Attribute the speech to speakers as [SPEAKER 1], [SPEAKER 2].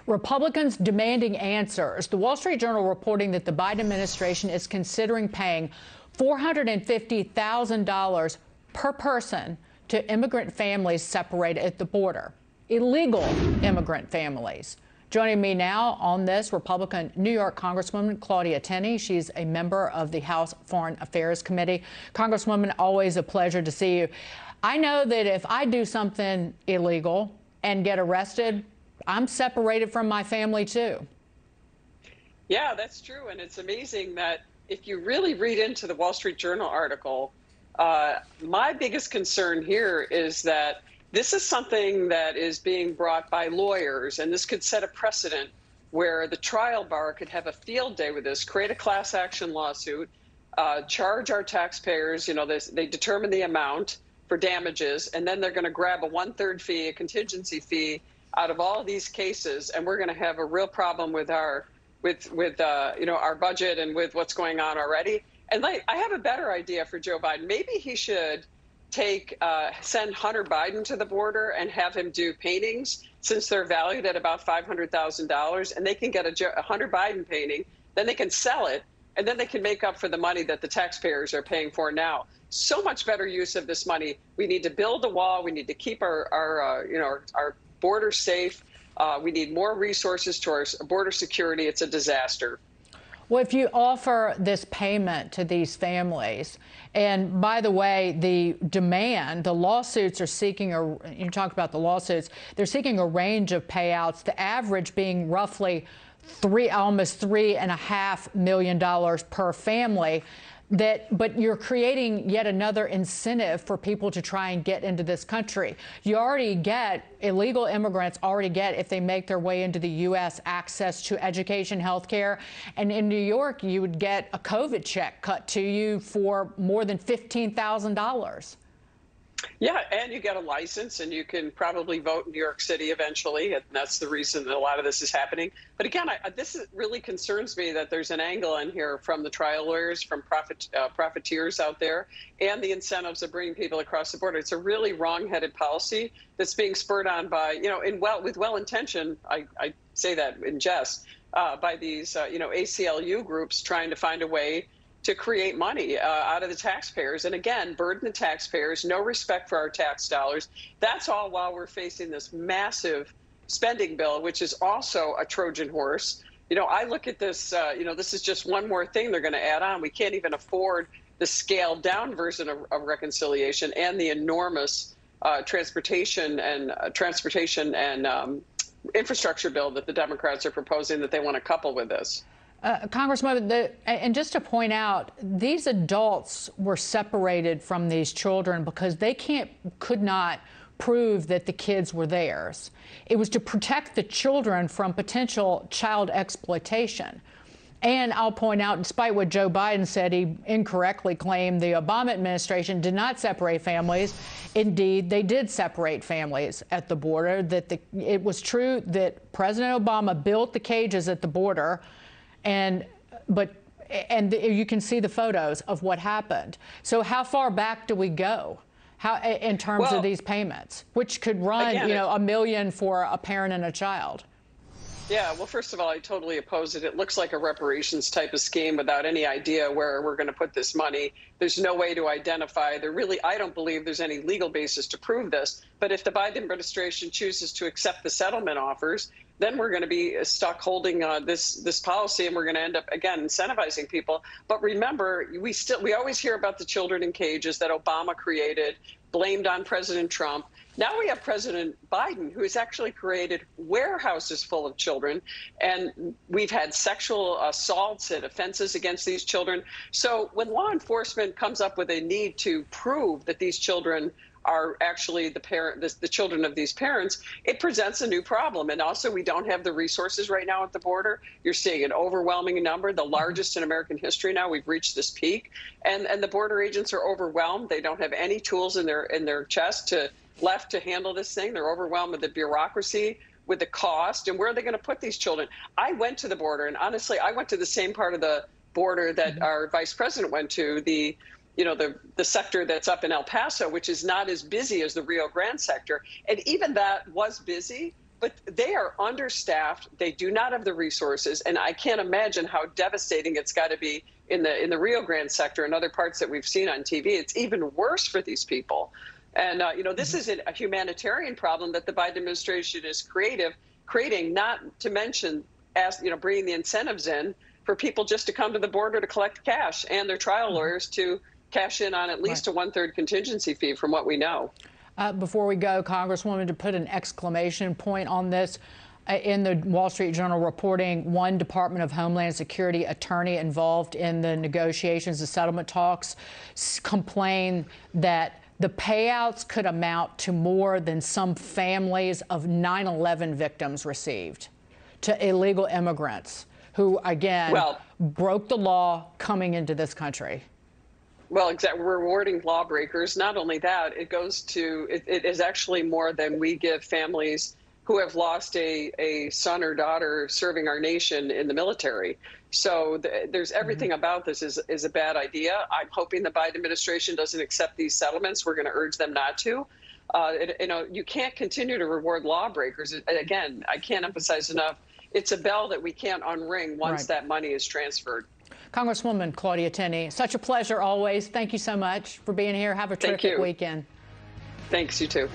[SPEAKER 1] Republicans demanding answers. The Wall Street Journal reporting that the Biden administration is considering paying $450,000 per person to immigrant families separated at the border, illegal immigrant families. Joining me now on this, Republican New York Congresswoman Claudia Tenney. She's a member of the House Foreign Affairs Committee. Congresswoman, always a pleasure to see you. I know that if I do something illegal and get arrested, I'm separated from my family, too.
[SPEAKER 2] Yeah, that's true. And it's amazing that if you really read into the Wall Street Journal article, my biggest concern here is that this is something that is being brought by lawyers, and this could set a precedent where the trial bar could have a field day with this, create a class action lawsuit, charge our taxpayers, they determine the amount for damages, and then they're going to grab a 1/3 fee, a contingency fee out of all of these cases, and we're going to have a real problem with our our budget and with what's going on already. And I have a better idea for Joe Biden. Maybe he should send Hunter Biden to the border and have him do paintings, since they're valued at about $500,000, and they can get a Hunter Biden painting, then they can sell it, and then they can make up for the money that the taxpayers are paying for now. So much better use of this money. We need to build a wall. We need to keep our border safe. We need more resources to our border security. It's a disaster.
[SPEAKER 1] Well, if you offer this payment to these families, and by the way, the lawsuits are seeking you talked about the lawsuits, they're seeking a range of payouts, the average being roughly almost $3.5 million per family. But you're creating yet another incentive for people to try and get into this country. Illegal immigrants already get, if they make their way into the U.S., access to education, health care. And in New York, you would get a COVID check cut to you for more than $15,000.
[SPEAKER 2] Yeah, and you get a license, and you can probably vote in New York City eventually, and that's the reason that a lot of this is happening. But again, this really concerns me that there's an angle in here from the trial lawyers, from profiteers out there, and the incentives of bringing people across the border. It's a really wrong-headed policy that's being spurred on by, with well-intention, I say that in jest, by these, ACLU groups trying to find a way to create money out of the taxpayers. And again, burden the taxpayers, no respect for our tax dollars. That's all while we're facing this massive spending bill, which is also a Trojan horse. I look at this, this is just one more thing they're going to add on. We can't even afford the scaled down version of reconciliation and the enormous transportation and infrastructure bill that the Democrats are proposing that they want to couple with this.
[SPEAKER 1] Congresswoman, and just to point out, these adults were separated from these children because they could not prove that the kids were theirs. It was to protect the children from potential child exploitation. And I'll point out, despite what Joe Biden said, he incorrectly claimed the Obama administration did not separate families. Indeed, they did separate families at the border. It was true that President Obama built the cages at the border, and you can see the photos of what happened. So how far back do we go? In terms of these payments, which could run, $1 million for a parent and a child?
[SPEAKER 2] Yeah, well, first of all, I totally oppose it. It looks like a reparations type of scheme without any idea where we're going to put this money. There's no way to identify. I don't believe there's any legal basis to prove this. But if the Biden administration chooses to accept the settlement offers, then we're going to be stuck holding this policy, and we're going to end up, again, incentivizing people. But remember, we always hear about the children in cages that Obama created, blamed on President Trump. Now we have President Biden, who has actually created warehouses full of children, and we've had sexual assaults and offenses against these children. So when law enforcement comes up with a need to prove that these children are actually the children of these parents, it presents a new problem. And also, we don't have the resources right now at the border. You're seeing an overwhelming number, the largest in American history now. We've reached this peak, and the border agents are overwhelmed. They don't have any tools in their chest left to handle this thing. They're overwhelmed with the bureaucracy, with the cost, and where are they going to put these children? I went to the border, and honestly, I went to the same part of the border that our vice president went to, the sector that's up in El Paso, which is not as busy as the Rio Grande sector. And even that was busy, but they are understaffed. They do not have the resources, and I can't imagine how devastating it's got to be in the Rio Grande sector and other parts that we've seen on TV. It's even worse for these people. And this is a humanitarian problem that the Biden administration is creating, not to mention bringing the incentives in for people just to come to the border to collect cash and their trial lawyers to cash in on at least a 1/3 contingency fee from what we know.
[SPEAKER 1] Before we go, Congresswoman, to put an exclamation point on this, in the Wall Street Journal reporting, one Department of Homeland Security attorney involved in the negotiations, the settlement talks, complained that the payouts could amount to more than some families of 9/11 victims received to illegal immigrants who, again, broke the law coming into this country.
[SPEAKER 2] Well, exactly. We're rewarding lawbreakers. Not only that, it is actually more than we give families who have lost a son or daughter serving our nation in the military. So there's everything about this is a bad idea. I'm hoping the Biden administration doesn't accept these settlements. We're going to urge them not to. You can't continue to reward lawbreakers. Again, I can't emphasize enough. It's a bell that we can't unring once that money is transferred.
[SPEAKER 1] Congresswoman Claudia Tenney, such a pleasure always. Thank you so much for being here. Have a terrific weekend.
[SPEAKER 2] Thanks, you too.